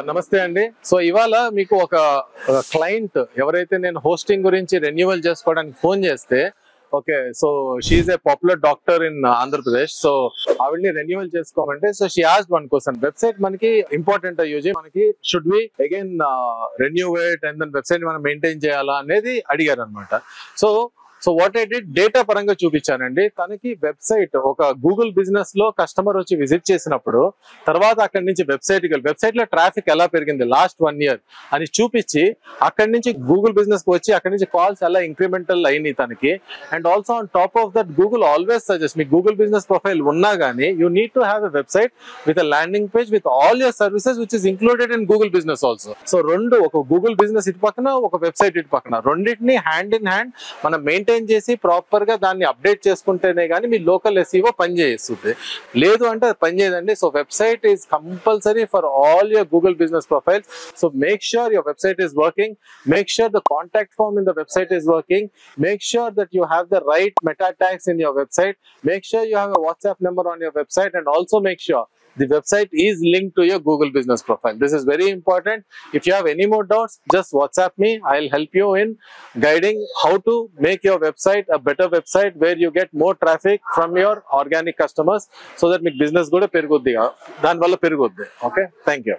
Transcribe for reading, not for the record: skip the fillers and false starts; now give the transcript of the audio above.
నమస్తే అండి. సో ఇవాళ మీకు ఒక క్లయింట్ ఎవరైతే నేను హోస్టింగ్ గురించి రెన్యువల్ చేసుకోవడానికి ఫోన్ చేస్తే, okay, so she a popular doctor in Andhra Pradesh. So ఆవిడ్ని రెన్యువల్ చేసుకోమంటే, so she asked one question. Website మనకి ఇంపార్టెంట్ యూజ్, మనకి should we again renew it and then website మనం మెయింటైన్ చేయాలా అనేది అడిగారు అనమాట. So what I did, data పరంగా చూపించానండి. తనకి వెబ్సైట్ ఒక గూగుల్ బిజినెస్ లో కస్టమర్ వచ్చి విజిట్ చేసినప్పుడు, తర్వాత అక్కడి నుంచి వెబ్సైట్ లో ట్రాఫిక్ ఎలా పెరిగింది లాస్ట్ 1 year అని చూపించి, అక్కడి నుంచి గూగుల్ బిజినెస్ కి వచ్చి అక్కడి నుంచి కాల్స్ ఎలా ఇంక్రిమెంటల్ అయినాయి తనకి. And also on top of that, Google always suggest, me Google business profile ఉన్నా గానీ you need to have a website with a landing page with all your services which is included in Google business also. So రెండు, ఒక Google business ఇటు పక్కన, ఒక website ఇటు పక్కన, రెండింటిని హ్యాండ్ ఇన్ హ్యాండ్ మనం మెయింటైన్ చేసి ప్రాపర్ గా దాన్ని అప్డేట్ చేసుకుంటేనే గానీ మీ లోకల్ ఎస్ఈఓ పనిచేస్తుంది. లేదు అంటే అది పనిచేయదండి. So website is compulsory for all your Google business profiles. So make sure your website is working, make sure the contact form in the website is working, make sure that you have the right meta tags in your website, make sure you have a WhatsApp number on your website, and also make sure the website is linked to your Google business profile. This is very important. If you have any more doubts, just WhatsApp me. I'll help you in guiding how to make your website a better website where you get more traffic from your organic customers, so that me business కూడా పెరుగుద్ది, దాని వల్ల పెరుగుద్ది. Okay, thank you.